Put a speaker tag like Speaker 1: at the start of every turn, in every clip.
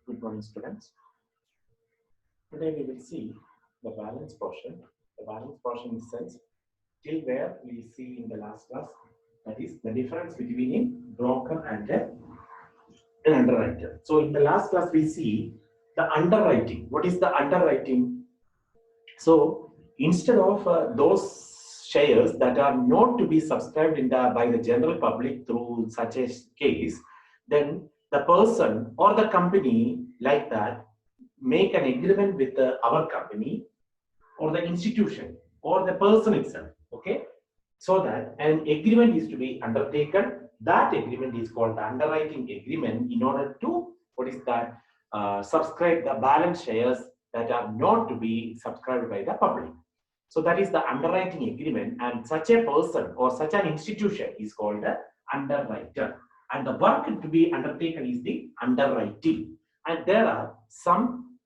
Speaker 1: Good morning, students. Today we will see the balance portion. The balance portion in the sense till where we see in the last class, that is the difference between a broker and an underwriter. So in the last class we see the underwriting. What is the underwriting? So instead of those shares that are not to be subscribed by the general public through such a case, then the person or the company like that make an agreement with our company or the institution or the person itself, okay, so that an agreement is to be undertaken. That agreement is called the underwriting agreement in order to, what is that, subscribe the balance shares that are not to be subscribed by the public. So that is the underwriting agreement, and such a person or such an institution is called the underwriter, and the work to be undertaken is the underwriting. And there are some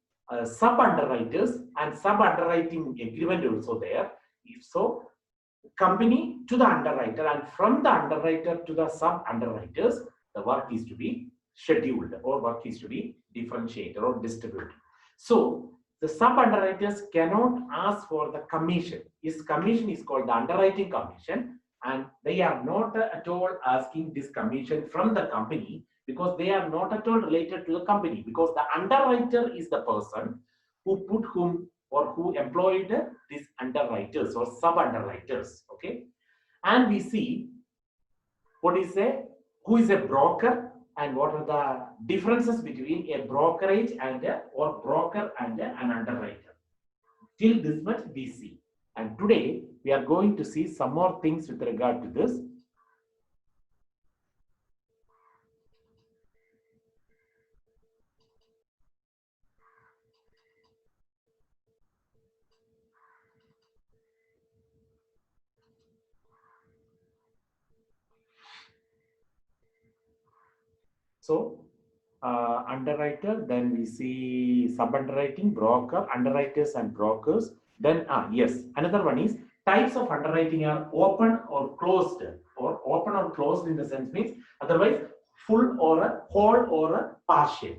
Speaker 1: sub-underwriters and sub-underwriting agreement also there. If so, company to the underwriter, and from the underwriter to the sub-underwriters, the work is to be scheduled or work is to be differentiated or distributed. So the sub-underwriters cannot ask for the commission. His commission is called the underwriting commission, and they are not at all asking this commission from the company because they are not at all related to the company, because the underwriter is the person who put whom or who employed these underwriters or sub-underwriters, okay? And we see who is a broker and what are the differences between a brokerage and or broker and an underwriter. Till this much we see. And today we are going to see some more things with regard to this. So underwriter, then we see sub-underwriting, broker, underwriters and brokers. Then yes, another one is types of underwriting are open or closed, or open or closed in the sense means otherwise full or a whole or a partial.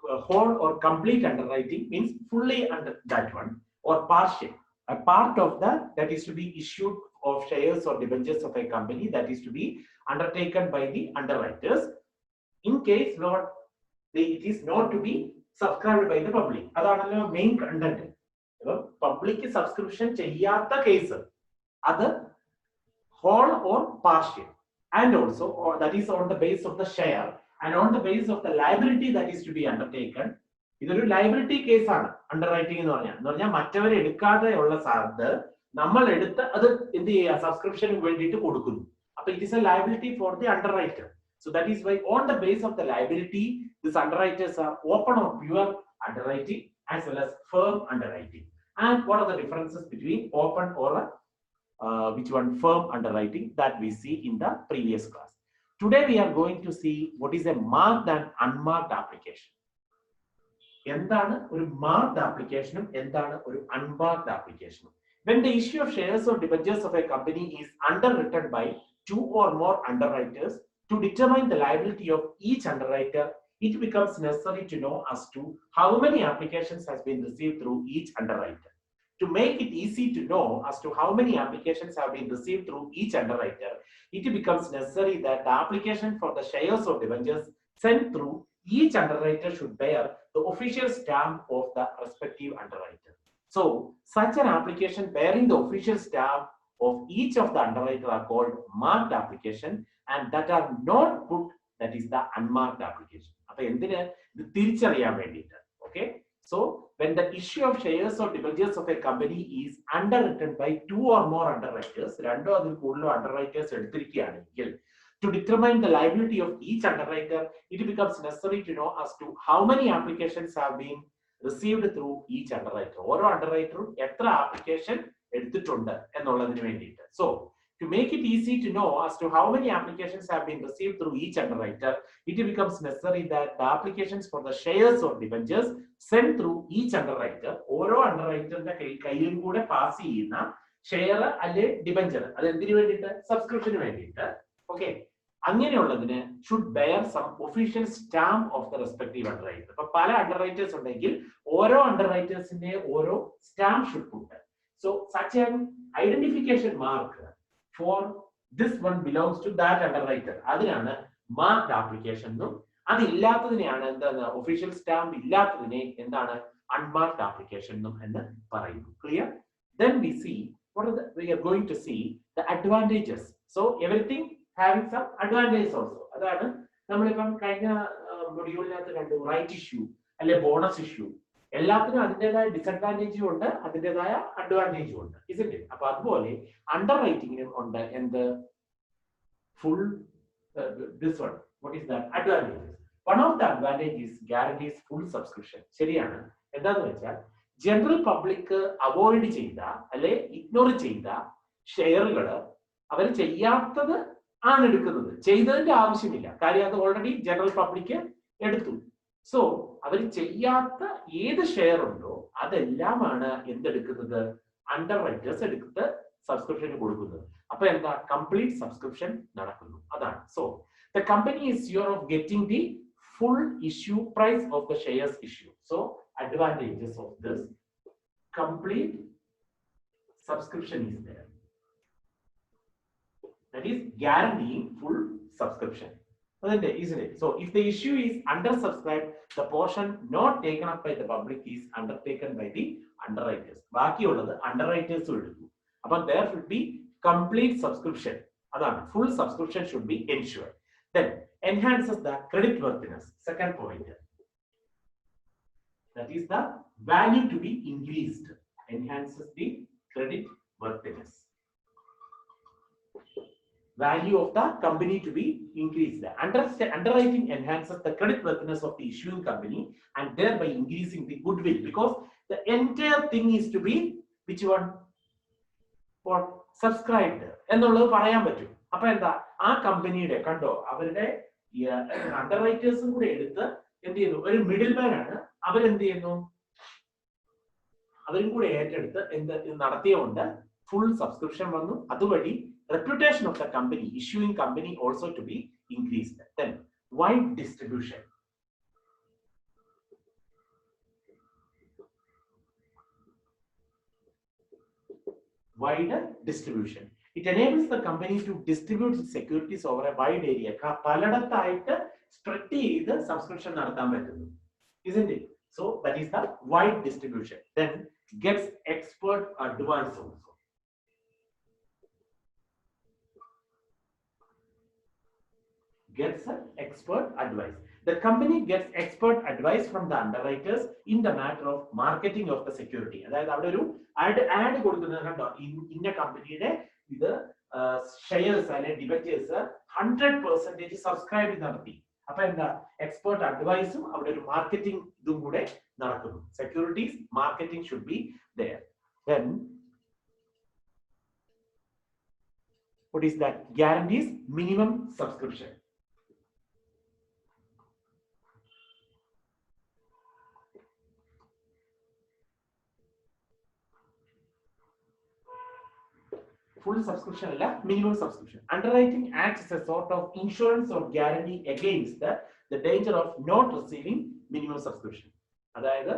Speaker 1: Whole or complete underwriting means fully under that one, or partial. A part of that is to be issued of shares or debentures of a company that is to be undertaken by the underwriters in case not it is not to be subscribed by the public. അതാണല്ലോ main content. Public subscription ചെയ്യാത്ത case അത് whole or partial, and also that is on the base of the share and on the base of the liability that is to be undertaken. ഇതൊരു liability കേസാണ് അണ്ടർറൈറ്റിംഗ് എന്ന് പറഞ്ഞാൽ മറ്റവർ എടുക്കാതെയുള്ള സാധനം നമ്മൾ എടുത്ത് അത് എന്ത് ചെയ്യുക, സബ്സ്ക്രിപ്ഷന് വേണ്ടിയിട്ട് കൊടുക്കുന്നു. അപ്പൊ it is A liability for the underwriter. So that is why on the base of the liability, these underwriters are open or pure underwriting as well as firm underwriting. And what are the differences between open or which one firm underwriting that we see in the previous class. Today we are going to see what is a marked and unmarked application. എന്താണ് ഒരു marked application എന്താണ് ഒരു unmarked application? When the issue of shares or debentures of a company is underwritten by two or more underwriters, to determine the liability of each underwriter, it becomes necessary to know as to how many applications has been received through each underwriter. To make it easy to know as to how many applications have been received through each underwriter, it becomes necessary that the application for the shares or debentures sent through each underwriter should bear the official stamp of the respective underwriter. So, such an application bearing the official stamp of each of the underwriter are called marked application, and that are not put, that is the unmarked application. അപ്പോൾ എന്തിന് ഇത് തിരിച്ചറിയാൻ വേണ്ടിയിട്ട്, okay? So when the issue of shares or debentures of a company is underwritten by two or more underwriters, രണ്ടോ അതിൽ കൂടുതലോ underwriters എടുത്തിരിക്കുകയാണെങ്കിൽ, to determine the liability of each underwriter, it becomes necessary to know as to how many applications have been received through each underwriter. ഓരോ underwriter എത്ര application എടുത്തിട്ടുണ്ട് എന്നുള്ളതിന് വേണ്ടിയിട്ട്. So to make it easy to know as to how many applications have been received through each underwriter, it becomes necessary that the applications for the shares or debentures sent through each underwriter, ഓരോ underwriterന്റെ കയ്യിലും കൂടെ pass ചെയ്യുന്ന share അല്ലെ debenture, അത് എന്തിനു വേണ്ടിയിട്ട്, സബ്സ്ക്രിപ്ഷന് വേണ്ടിയിട്ട്, ഓക്കെ, അങ്ങനെയുള്ളതിന് should bear some official stamp of the respective underwriter. അപ്പൊ പല അണ്ടർറൈറ്റേഴ്സ് ഉണ്ടെങ്കിൽ ഓരോ അണ്ടർറൈറ്റേഴ്സിന്റെ ഓരോ stamp should put. So such an identification mark for this one belongs to that underwriter, അതിനാണ് മാർക്ഡ് ആപ്ലിക്കേഷൻ എന്നും. അതില്ലാത്തതിനെയാണ് എന്താണ്, ഒഫീഷ്യൽ സ്റ്റാമ്പ് ഇല്ലാത്തതിനെ എന്താണ് അൺമാർക്ഡ് ആപ്ലിക്കേഷൻ എന്നും എന്ന് പറയുന്നു. Clear? Then we are going to see the advantages. So everything having some advantages also. അതാണ് നമ്മളിപ്പം കഴിഞ്ഞ മൊഡ്യൂളിനകത്ത് കണ്ടു, റൈറ്റ് ഇഷ്യൂ അല്ലെ ബോണസ് ഇഷ്യൂ. എല്ലാത്തിനും അതിൻ്റെതായ ഡിസഡ്വാൻറ്റേജും ഉണ്ട്, അതിൻ്റെതായ അഡ്വാൻറ്റേജും ഉണ്ട്, isn't it? അപ്പൊ അതുപോലെ അണ്ടർ റൈറ്റിംഗിനും ഉണ്ട് എന്ത്, full this one. What is that? Advantages. One of the advantages guarantees full subscription. ശരിയാണ്. എന്താന്ന് വെച്ചാൽ ജനറൽ പബ്ലിക് അവോയ്ഡ് ചെയ്ത അല്ലെ ഇഗ്നോർ ചെയ്ത ഷെയറുകൾ അവർ ചെയ്യാത്തത് ആണ് എടുക്കുന്നത്. ചെയ്തതിന്റെ ആവശ്യമില്ല, കാര്യം അത് ഓൾറെഡി ജനറൽ പബ്ലിക് എടുത്തു. സോ അവർ ചെയ്യാത്ത ഏത് ഷെയർ ഉണ്ടോ അതെല്ലാമാണ് എന്തെടുക്കുന്നത്, അണ്ടർ റൈറ്റേഴ്സ് എടുത്ത് സബ്സ്ക്രിപ്ഷൻ കൊടുക്കുന്നത്. അപ്പൊ എന്താ, കംപ്ലീറ്റ് സബ്സ്ക്രിപ്ഷൻ നടക്കുന്നു. അതാണ്. So the company is sure of getting the full issue price of the shares issue. So advantages of this, complete subscription is there, that is guaranteeing full subscription, isn't it? So if the issue is undersubscribed, the portion not taken up by the public is undertaken by the underwriters. ബാക്കിയുള്ളത് underwriters എടുക്കും. അപ്പോൾ there should be complete subscription. അതാണ്, full subscription should be ensured. Then enhances the credit worthiness. Second point, that is the value to be increased. Enhances the credit worthiness. Value of the company to be increased. Underwriting enhances the credit worthiness of the issuing company and thereby increasing the goodwill, because the entire thing is to be which one, for subscribed എന്നുള്ളത് പറയാൻ പറ്റും. അപ്പൊ എന്താ, ആ കമ്പനിയുടെ കണ്ടോ അവരുടെ അണ്ടർറൈറ്റേഴ്സും കൂടെ എടുത്ത് എന്ത് ചെയ്യുന്നു, ഒരു മിഡിൽ മാൻ ആണ്, അവരെന്ത് ചെയ്യുന്നു, അവരും കൂടെ ഏറ്റെടുത്ത് എന്ത് നടത്തിയുകൊണ്ട് ഫുൾ സബ്സ്ക്രിപ്ഷൻ വന്നു. അതുവഴി reputation of the company, issuing company also to be increased. Then wide distribution. Wider distribution. It enables the company to distribute its securities over a wide area. പലയിടത്തായിട്ട് സ്പ്രെഡ് ചെയ്ത് സബ്സ്ക്രിപ്ഷൻ നടത്താൻ പറ്റുന്നു, isn't it? So that is the wide distribution. Then gets expert advice also. Gets expert advice. The company gets expert advice from the underwriters in the matter of marketing of the security. അതായത് അവിടെ ഒരു add കൊടുക്കുന്നത് കണ്ടോ, ഇന്ന കമ്പനിയുടെ ഇത് shares അല്ലെ debentures 100% subscribe നടത്തി. അപ്പൊ എന്താ, എക്സ്പേർട്ട് അഡ്വൈസും അവിടെ ഒരു മാർക്കറ്റിംഗ് ഇതും കൂടെ നടക്കുന്നു. Securities marketing should be there. Then what is that? Guarantees minimum subscription. Full subscription അല്ല, minimum subscription. Underwriting acts as a sort of insurance or guarantee against the danger of not receiving minimum subscription. അതായത്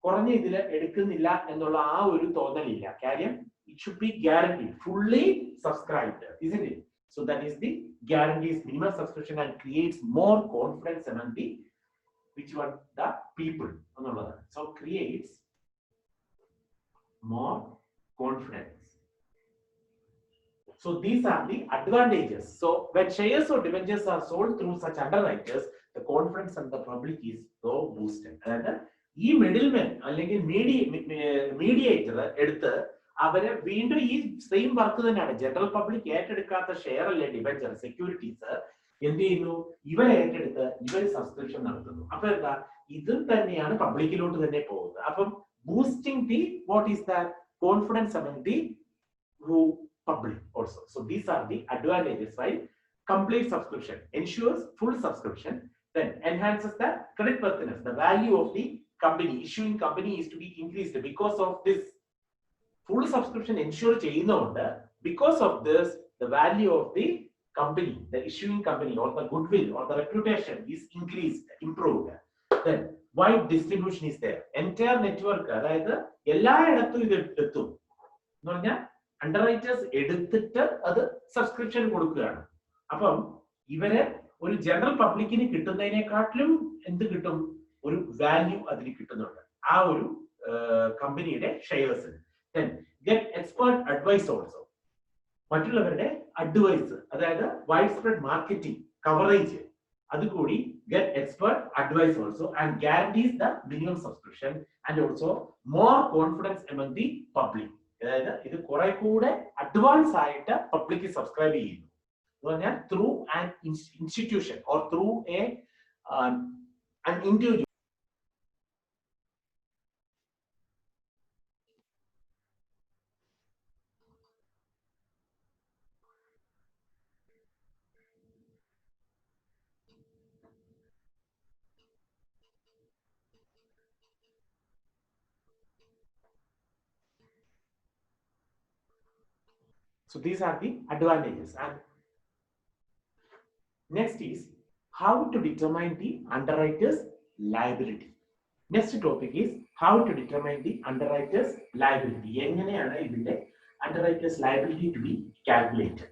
Speaker 1: കുറഞ്ഞ ഇതിൽ എടുക്കുന്നില്ല എന്നുള്ള ആ ഒരു തോന്നലില്ല, കാര്യം it should be guaranteed, fully subscribed, isn't it? So that is the guarantees minimum subscription and creates more confidence among the which one, the people എന്നുള്ളതാണ്. So creates more confidence. So these are the advantages. So when shares or debentures are sold through such underwriters, the confidence of the public is so boosted. അതായത് ഈ middleman അല്ലെങ്കിൽ mediator എടുത്ത് അവരെ വീണ്ടും ഈ same work തന്നെയാണ്, general public ഏറ്റെടുക്കാത്ത share അല്ലെ debenture securities എന്ത് ചെയ്യുന്നു, ഇവരെ ഏറ്റെടുത്ത് ഇവർ സബ്സ്ക്രിപ്ഷൻ നടത്തുന്നു. അപ്പൊ എന്താ, ഇതും തന്നെയാണ് പബ്ലിക്കിലോട്ട് തന്നെ പോകുന്നത്. അപ്പം boosting the what is that confidence among the public also. So these are the advantages. Right? Complete subscription ensures full subscription, then enhances the credit worthiness. The value of the company, issuing company, is to be increased because of this. Full subscription ensure ചെയ്യുന്നുണ്ട്. Because of this, the value of the company, the issuing company or the goodwill or the reputation is increased, improved, then wide distribution is there. Entire network, അതായത് എല്ലായിടത്തും ഇത് എത്തും എന്ന് പറഞ്ഞാൽ underwriters എടുത്തിട്ട് അത് subscription കൊടുക്കുകയാണ്. അപ്പം ഇവരെ ഒരു ജനറൽ പബ്ലിക്കിന് കിട്ടുന്നതിനെക്കാട്ടിലും എന്ത് കിട്ടും, ഒരു വാല്യൂ അതിന് കിട്ടുന്നുണ്ട് ആ ഒരു കമ്പനിയുടെ ഷെയർസിന്. then get expert advice also, മറ്റുള്ളവരുടെ അഡ്വൈസ്, അതായത് വൈഡ് സ്പ്രെഡ് മാർക്കറ്റിംഗ് കവറേജ്, അതുകൂടി get expert advice also and guarantees the minimum subscription and also more confidence among the public. അതായത് ഇത് കുറെ കൂടെ അഡ്വാൻസ് ആയിട്ട് പബ്ലിക് സബ്സ്ക്രൈബ് ചെയ്യുന്നു എന്ന് പറഞ്ഞാൽ through an institution or through an individual. So these are the advantages. And next is how to determine the underwriter's liability. Next topic is how to determine the underwriter's liability. എങ്ങനെയാണ് ഇതിന്റെ underwriter's liability to be calculated?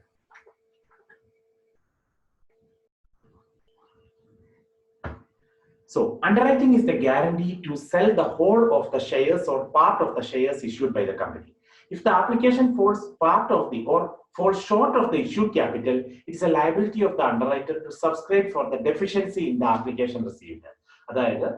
Speaker 1: So underwriting is the guarantee to sell the whole of the shares or part of the shares issued by the company. If the application falls part of the or falls short of the issued capital, it is a liability of the underwriter to subscribe for the deficiency in the application received. അതായത്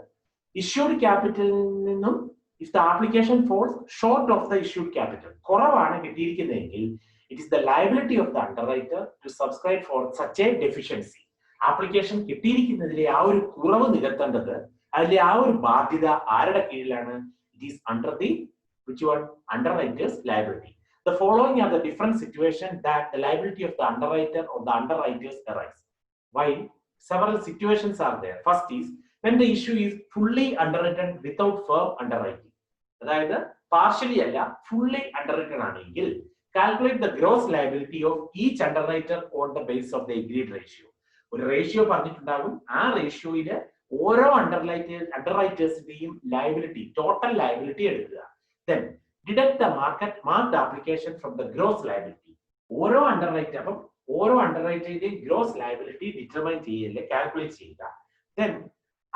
Speaker 1: issued capital നിന്നും if the application falls short of the issued capital, കുറവാണ് കിട്ടിയിരിക്കുന്നതെങ്കിൽ it is the liability of the underwriter to subscribe for such a deficiency. Application കിട്ടിയിരിക്കുന്നതിലെ ആ ഒരു കുറവ് നികത്തേണ്ടത്, അതിലെ ആ ഒരു ബാധ്യത ആരുടെ കീഴിലാണ്? It is under the which one? Underwriter's liability. The following are the different situations that the liability of the underwriter or the underwriters arise. While several situations are there. First is when the issue is fully underwritten without firm underwriting. അതായത് partially അല്ല fully underwritten ആണെങ്കിൽ calculate the gross liability of each underwriter on the basis of the agreed ratio. ഒരു ratio പറഞ്ഞിട്ടുണ്ടാകും, ആ റേഷ്യോയില് ഓരോ അണ്ടർറൈറ്റേഴ്സിന്റെയും liability, total liability എടുക്കുക. Then deduct the marked application from the gross liability. ഓരോ underwriter, അപ്പം ഓരോ അണ്ടർറൈറ്ററിന്റെയും gross liability determine ചെയ്യല്ലേ, calculate ചെയ്യുക. Then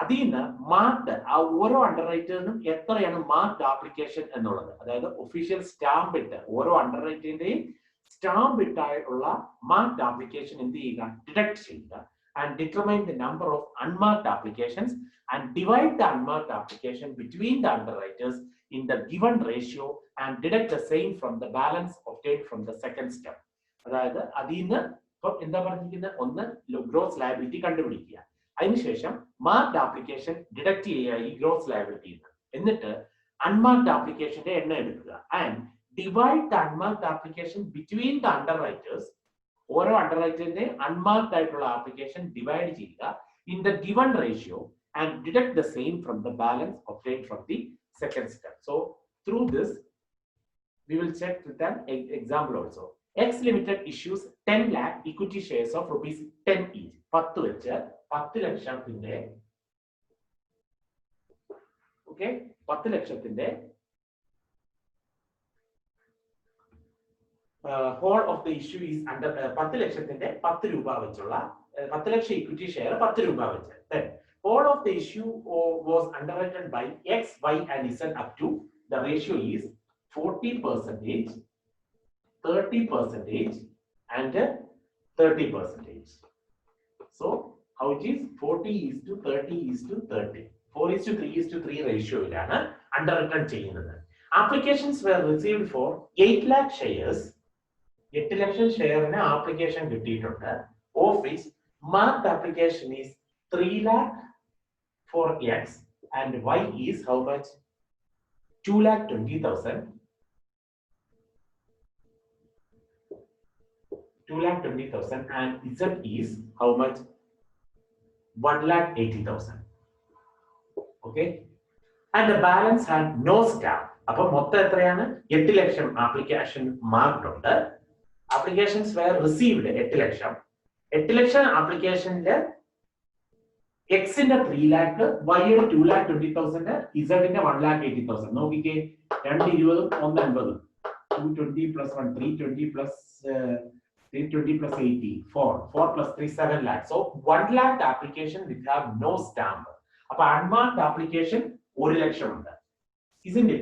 Speaker 1: അതിൽ നിന്ന് മാർക്ക്ഡ്, ആ ഓരോ അണ്ടർറൈറ്ററിനും എത്രയാണ് മാർക്ക്ഡ് ആപ്ലിക്കേഷൻ എന്നുള്ളത്, അതായത് ഒഫീഷ്യൽ സ്റ്റാമ്പ് ഇട്ട് ഓരോ അണ്ടർറൈറ്ററിന്റെയും സ്റ്റാമ്പ് ഇട്ടായിട്ടുള്ള മാർക്ക്ഡ് ആപ്ലിക്കേഷൻ എന്ത് ചെയ്യുക, ഡിഡക്ട് ചെയ്യുക. And determine the number of unmarked applications and divide the unmarked application between the underwriters in the given ratio and deduct the same from the balance obtained from the second step. അതായത് അതിൽ നിന്ന് ഇപ്പം എന്താ പറഞ്ഞിരിക്കുന്നത്, ഒന്ന് gross liability കണ്ടുപിടിക്കുക, അതിനുശേഷം marked application deduct ചെയ്യുക ഈ ഗ്രോസ് ലയബിലിറ്റിയിൽ നിന്ന്, എന്നിട്ട് അൺമാർക്ഡ് ആപ്ലിക്കേഷന്റെ എണ്ണം എടുക്കുക and divide the unmarked application between the underwriters. ഓരോ അണ്ടർറൈറ്ററിന്റെ അൺമാർക്ഡ് ആയിട്ടുള്ള ആപ്ലിക്കേഷൻ ഡിവൈഡ് ചെയ്യുക in the given ratio and deduct the same from the balance obtained from the second step. So through this we will check with an example also. X limited issues 10 lakh equity shares of rupees 10 each. 10 വെച്ച് 10 ലക്ഷത്തിന്റെ, okay, 10 ലക്ഷത്തിന്റെ whole of the issue is under 10 ലക്ഷത്തിന്റെ 10 രൂപ വെച്ചുള്ള 10 ലക്ഷം equity share 10 രൂപ വെച്ച്. Then whole of the issue was underwritten by X, Y and Z up to the ratio is 40%, 30% and 30%. So how it is 40:30:30, 4:3:3 റേഷ്യോയിലാണ് അണ്ടർറിട്ടൺ ചെയ്യുന്നത്. Applications were received for 8 lakh shares. 8 lakh ഷെയറിന് application കിട്ടിയിട്ടുണ്ട്. Of which marked application is 3 lakh for X and Y is how much? 2,20,000. 2,20,000 and Z is how much? 1,80,000. Okay, and the balance had no stamp. അപ്പോൾ മൊത്തം എത്രയാണ്? 8 ലക്ഷം application marked ഉണ്ട്. Applications were received 8 ലക്ഷം. 8 ലക്ഷം ആപ്ലിക്കേഷനില് എക്സിന്റെ 3 ലാക്ക്, വൈയുടെ 2,20,000, ഇസഡിന്റെ 1,80,000. നോക്കിക്കേ, 220 180, 220 plus 1 320 plus 320 plus 80 4 plus 3 7 lakh. So 1 lakh application which have no stamp. അപ്പൊ unmarked application 1 ലക്ഷം ഉണ്ട്. ഇതിന്റെ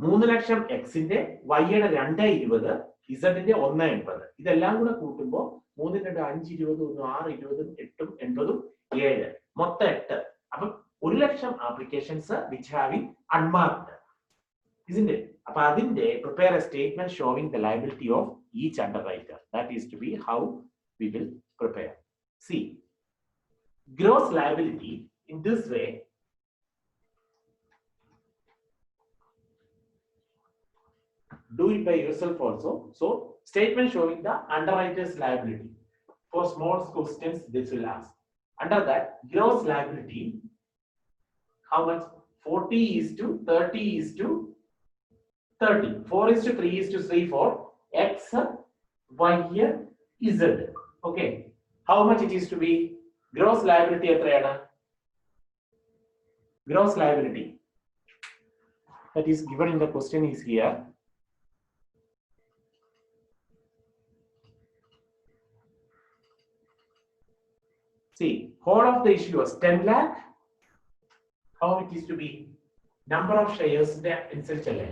Speaker 1: 3 ലക്ഷം എക്സിന്റെ, വൈയുടെ 220, ഇസഡിന്റെ 180. ഇതെല്ലാം കൂടെ കൂട്ടുമ്പോൾ 3 2 5 20 6 20 8 80 7, മൊത്തം 8. അപ്പം 1 ലക്ഷം ആപ്ലിക്കേഷൻസ് വിച്ച് ഹാവിംഗ് അൺമാർക്ഡ്. ഇതിന്റെ അപ്പൊ അതിന്റെ prepare a statement showing the liability of each underwriter. That is to be how we will prepare. See, gross liability in this way. Do it by yourself also. So statement showing the underwriter's liability. For small questions this will ask. Under that, gross liability, how much? 40 is to 30 is to 30. 4 is to 3 is to 3 for X, Y, Z. Okay. How much it is to be? Gross liability എത്രയാണ്? Gross liability that is given in the question is here. See, whole of the issue was 10 lakh. How it is to be? Number of shares അനുസരിച്ചല്ലേ?